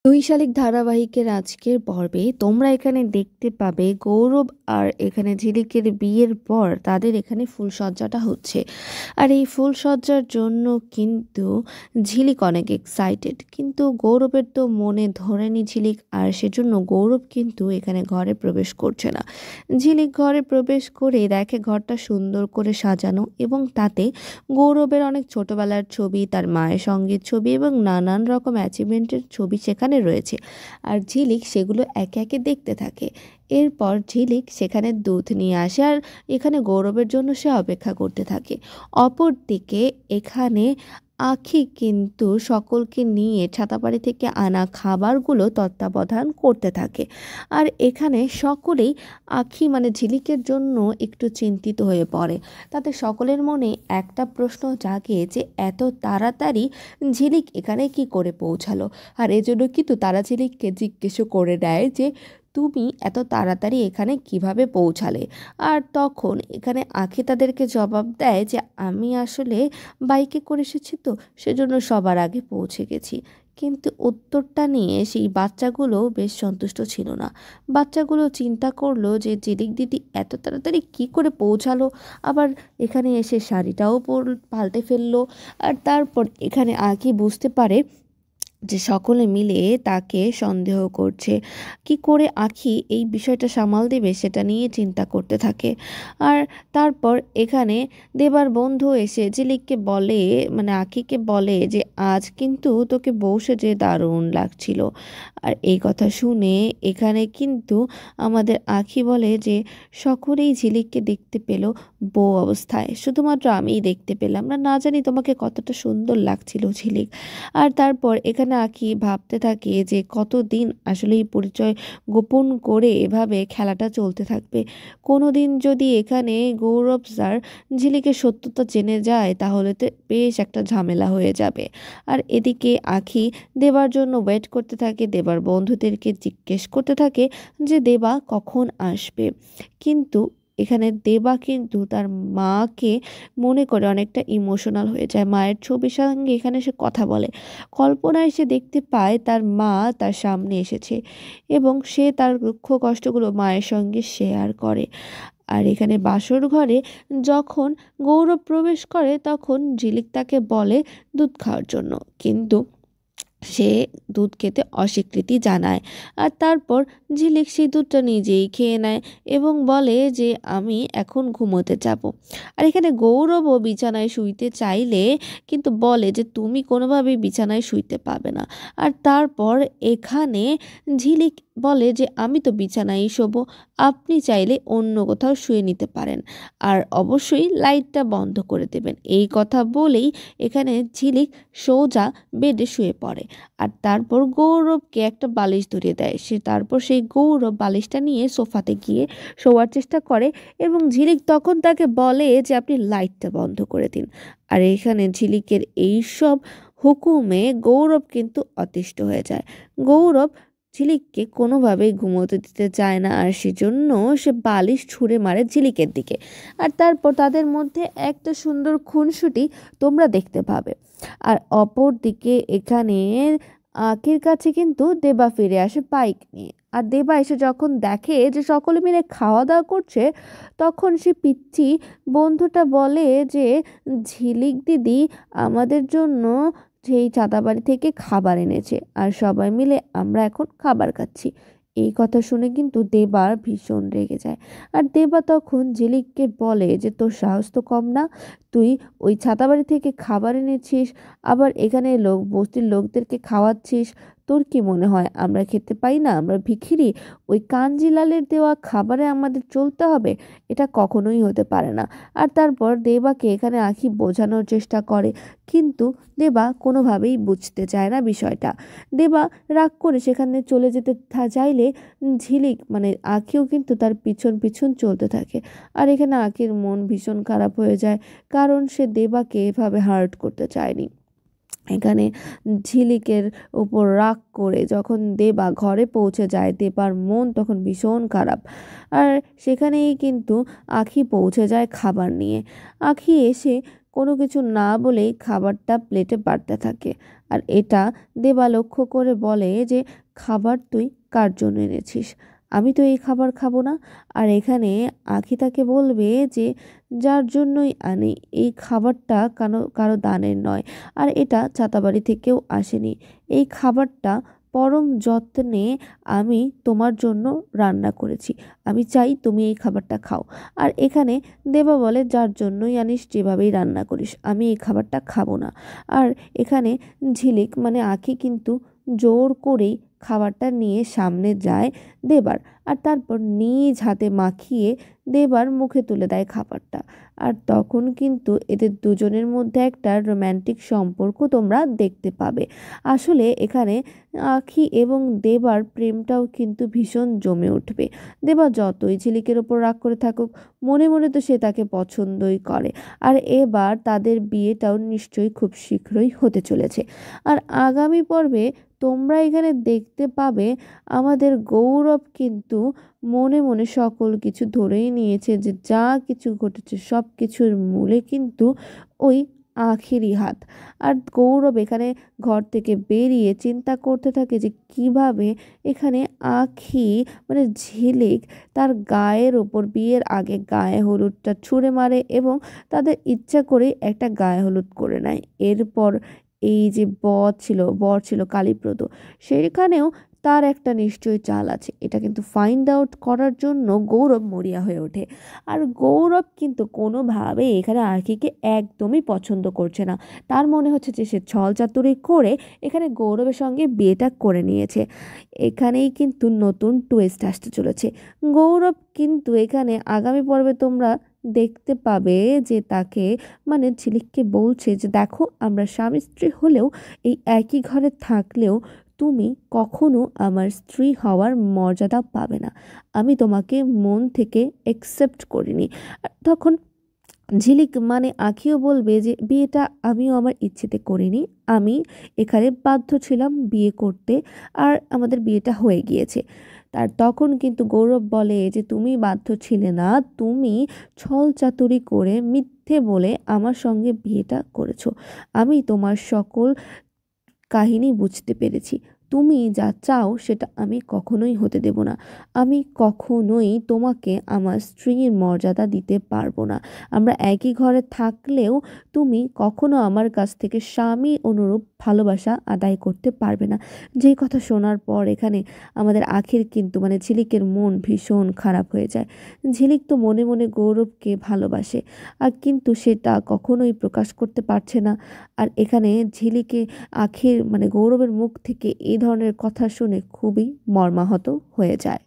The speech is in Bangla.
বৈশালিক ধারাবাহিকের আজকের পর্বে তোমরা এখানে দেখতে পাবে গৌরব আর এখানে ঝিলিকের বিয়ের পর তাদের এখানে ফুলসজ্জাটা হচ্ছে। আর এই ফুলসজ্জার জন্য কিন্তু ঝিলিক অনেক এক্সাইটেড, কিন্তু গৌরবের তো মনে ধরেনি ঝিলিক, আর সেজন্য গৌরব কিন্তু এখানে ঘরে প্রবেশ করছে না। ঝিলিক ঘরে প্রবেশ করে দেখে ঘরটা সুন্দর করে সাজানো এবং তাতে গৌরবের অনেক ছোটবেলার ছবি, তার মায়ের সঙ্গে ছবি এবং নানান রকম অ্যাচিভমেন্টের ছবি সেখানে রয়েছে। আর ঝিলিক সেগুলো একে একে দেখতে থাকে। এরপর ঝিলিক সেখানে দুধ নিয়ে আসে আর এখানে গৌরবের জন্য সে অপেক্ষা করতে থাকে। অপরদিকে এখানে আখি কিন্তু সকলকে নিয়ে ছাতাবাড়ি থেকে আনা খাবারগুলো তত্ত্বাবধান করতে থাকে। আর এখানে সকলেই আখি মানে ঝিলিকের জন্য একটু চিন্তিত হয়ে পড়ে। তাদের সকলের মনে একটা প্রশ্ন জাগে যে এত তাড়াতাড়ি ঝিলিক এখানে কি করে পৌঁছালো। আর এজন্য কিন্তু তারা ঝিলিককে জিজ্ঞেসও করে দেয় যে তুমি এত তাড়াতাড়ি এখানে কিভাবে পৌঁছালে। আর তখন এখানে আখি তাদেরকে জবাব দেয় যে আমি আসলে বাইকে করে এসেছি, তো সেজন্য সবার আগে পৌঁছে গেছি। কিন্তু উত্তরটা নিয়ে সেই বাচ্চাগুলো বেশ সন্তুষ্ট ছিল না। বাচ্চাগুলো চিন্তা করলো যে ঝিলিক দিদি এত তাড়াতাড়ি কি করে পৌঁছালো, আবার এখানে এসে শাড়িটাও পাল্টে ফেললো। আর তারপর এখানে আখি বুঝতে পারে যে সকলে মিলে তাকে সন্দেহ করছে। কি করে আখি এই বিষয়টা সামাল দেবে সেটা নিয়ে চিন্তা করতে থাকে। আর তারপর এখানে দেবার বন্ধু এসে ঝিলিককে বলে, মানে আখিকে বলে যে আজ কিন্তু তোকে বউ সেজে দারুণ লাগছিল। আর এই কথা শুনে এখানে কিন্তু আমাদের আখি বলে যে সকলেই ঝিলিককে দেখতে পেল বউ অবস্থায়, শুধুমাত্র আমিই দেখতে পেলাম না, না জানি তোমাকে কতটা সুন্দর লাগছিল ঝিলিক। আর তারপর এখানে আঁকি ভাবতে থাকে যে কতদিন আসলে এই পরিচয় গোপন করে এভাবে খেলাটা চলতে থাকবে। কোনো দিন যদি এখানে গৌরব স্যার ঝিলিকের সত্যতা জেনে যায় তাহলে তো বেশ একটা ঝামেলা হয়ে যাবে। আর এদিকে আঁখি দেবার জন্য ওয়েট করতে থাকে, দেবার বন্ধুদেরকে জিজ্ঞেস করতে থাকে যে দেবা কখন আসবে। কিন্তু এখানে দেবা কিন্তু তার মাকে মনে করে অনেকটা ইমোশনাল হয়ে যায়। মায়ের ছবির সঙ্গে এখানে সে কথা বলে, কল্পনায় সে দেখতে পায় তার মা তার সামনে এসেছে এবং সে তার দুঃখ কষ্টগুলো মায়ের সঙ্গে শেয়ার করে। আর এখানে বাসর ঘরে যখন গৌরব প্রবেশ করে তখন ঝিলিক তাকে বলে দুধ খাওয়ার জন্য, কিন্তু সে দুধ খেতে অস্বীকৃতি জানায়। আর তারপর ঝিলিক সেই দুধটা নিজেই খেয়ে নেয় এবং বলে যে আমি এখন ঘুমোতে যাব। আর এখানে গৌরবও বিছানায় শুইতে চাইলে কিন্তু বলে যে তুমি কোনোভাবেই বিছানায় শুইতে পাবে না। আর তারপর এখানে ঝিলিক বলে যে আমি তো বিছানায় শোবো, আপনি চাইলে অন্য কোথাও শুয়ে নিতে পারেন, আর অবশ্যই লাইটটা বন্ধ করে দেবেন। এই কথা বলেই এখানে ঝিলিক সোজা বেডে শুয়ে পড়ে। আর তারপর গৌরবকে একটা বালিশ ধরিয়ে দেয়, সে তারপর সেই গৌরব বালিশটা নিয়ে সোফাতে গিয়ে শোয়ার চেষ্টা করে এবং ঝিলিক তখন তাকে বলে যে আপনি লাইটটা বন্ধ করে দিন। আর এখানে ঝিলিকের এইসব হুকুমে গৌরব কিন্তু অতিষ্ঠ হয়ে যায়। গৌরব ঝিলিককে কোনোভাবেই ঘুমোতে দিতে চায় না, আর সেজন্য সে বালিশ ছুঁড়ে মারে ঝিলিকের দিকে। আর তারপর তাদের মধ্যে একটা সুন্দর খুনসুটি তোমরা দেখতে পাবে। আর অপর দিকে এখানে আঁখির কাছে কিন্তু দেবা ফিরে আসে বাইক নিয়ে। আর দেবা এসে যখন দেখে যে সকলে মিলে খাওয়া দাওয়া করছে তখন সে পিচ্চি বন্ধুটা বলে যে ঝিলিক দিদি আমাদের জন্য সেই চাঁদাবাড়ি থেকে খাবার এনেছে আর সবাই মিলে আমরা এখন খাবার খাচ্ছি। এই কথা শুনে কিন্তু দেবা ভীষণ রেগে যায়। আর দেবা তখন ঝিলিককে বলে যে তোর সাহস তো কম না, তুই ওই ছাতাবাড়ি থেকে খাবার এনেছিস, আবার এখানে লোক বস্তির লোকদেরকে খাওয়াচ্ছিস। তোর কি মনে হয় আমরা খেতে পাই না, আমরা ভিখিরি? ওই কাঞ্জিলালের দেওয়া খাবারে আমাদের চলতে হবে? এটা কখনোই হতে পারে না। আর তারপর দেবাকে এখানে আঁখি বোঝানোর চেষ্টা করে, কিন্তু দেবা কোনোভাবেই বুঝতে চায় না বিষয়টা। দেবা রাগ করে সেখানে চলে যেতে চাইলে ঝিলিক মানে আঁখিও কিন্তু তার পিছন পিছন চলতে থাকে। আর এখানে আঁখির মন ভীষণ খারাপ হয়ে যায়, কারণ সে দেবাকে এভাবে হার্ট করতে চায়নি। এখানে ঝিলিকের উপর রাগ করে যখন দেবা ঘরে পৌঁছে যায় দেবার মন তখন ভীষণ খারাপ। আর সেখানেই কিন্তু আঁখি পৌঁছে যায় খাবার নিয়ে। আঁখি এসে কোনো কিছু না বলেই খাবারটা প্লেটে বাড়তে থাকে। আর এটা দেবা লক্ষ্য করে বলে যে, খাবার তুই কার জন্য এনেছিস? আমি তো এই খাবার খাবো না। আর এখানে আখি তাকে বলবে যে, যার জন্যই আনি এই খাবারটা কারো দানের নয়, আর এটা ছাতাবাড়ি থেকেও আসেনি। এই খাবারটা পরম যত্নে আমি তোমার জন্য রান্না করেছি। আমি চাই তুমি এই খাবারটা খাও। আর এখানে দেবা বলে, যার জন্যই আনিস যেভাবেই রান্না করিস, আমি এই খাবারটা খাবো না। আর এখানে ঝিলিক মানে আঁখি কিন্তু জোর করেই খাবারটা নিয়ে সামনে যায় দেবার, আর তারপর নিজ হাতে মাখিয়ে দেবার মুখে তুলে দেয় খাবারটা। আর তখন কিন্তু এদের দুজনের মধ্যে একটা রোম্যান্টিক সম্পর্ক তোমরা দেখতে পাবে। আসলে এখানে আখি এবং দেবার প্রেমটাও কিন্তু ভীষণ জমে উঠবে। দেবা যতই ঝিলিকের ওপর রাগ করে থাকুক, মনে মনে তো সে তাকে পছন্দই করে। আর এবার তাদের বিয়েটাও নিশ্চয়ই খুব শীঘ্রই হতে চলেছে। আর আগামী পর্বে তোমরা এখানে দেখতে পাবে আমাদের গৌরব কিন্তু মনে মনে সকল কিছু ধরেই নিয়েছে, যে যা কিছু ঘটেছে সব কিছুর মূলে কিন্তু ওই আখেরই হাত। আর গৌরব এখানে ঘর থেকে বেরিয়ে চিন্তা করতে থাকে যে কিভাবে এখানে আখি মানে ঝিলিক তার গায়ের ওপর বিয়ের আগে গায়ে হলুদটা ছুঁড়ে মারে এবং তাদের ইচ্ছা করে একটা গায়ে হলুদ করে নেয়। এরপর এই যে বর ছিল কালীব্রত, সেখানেও তার একটা নিশ্চয়ই চাল আছে। এটা কিন্তু ফাইন্ড আউট করার জন্য গৌরব মরিয়া হয়ে ওঠে। আর গৌরব কিন্তু কোনোভাবে এখানে আরকিকে একদমই পছন্দ করছে না। তার মনে হচ্ছে যে সে ছল চাতুরি করে এখানে গৌরবের সঙ্গে বিয়েটা করে নিয়েছে। এখানেই কিন্তু নতুন টুইস্ট আসতে চলেছে। গৌরব কিন্তু এখানে আগামী পর্বে তোমরা দেখতে পাবে যে তাকে মানে ঝিলিককে বলছে যে, দেখো আমরা স্বামী স্ত্রী হলেও এই একই ঘরে থাকলেও তুমি কখনো আমার স্ত্রী হওয়ার মর্যাদা পাবে না। আমি তোমাকে মন থেকে একসেপ্ট করিনি। আর তখন ঝিলিক মানে আঁখিও বলবে যে, বিয়েটা আমিও আমার ইচ্ছেতে করিনি, আমি এখানে বাধ্য ছিলাম বিয়ে করতে, আর আমাদের বিয়েটা হয়ে গিয়েছে। তার তখন কিন্তু গৌরব বলে যে, তুমি বাধ্য ছিলে না, তুমি ছল চাতুরি করে মিথ্যে বলে আমার সঙ্গে বিয়েটা করেছো। আমি তোমার সকল কাহিনী বুঝতে পেরেছি। তুমি যা চাও সেটা আমি কখনোই হতে দেব না। আমি কখনোই তোমাকে আমার স্ত্রীর মর্যাদা দিতে পারবো না। আমরা একই ঘরে থাকলেও তুমি কখনো আমার কাছ থেকে স্বামী অনুরূপ ভালোবাসা আদায় করতে পারবে না। যেই কথা শোনার পর এখানে আমাদের আখির কিন্তু মানে ঝিলিকের মন ভীষণ খারাপ হয়ে যায়। ঝিলিক তো মনে মনে গৌরবকে ভালোবাসে, আর কিন্তু সেটা কখনোই প্রকাশ করতে পারছে না। আর এখানে ঝিলিকে আখির মানে গৌরবের মুখ থেকে এই ধরনের কথা শুনে খুবই মর্মাহত হয়ে যায়।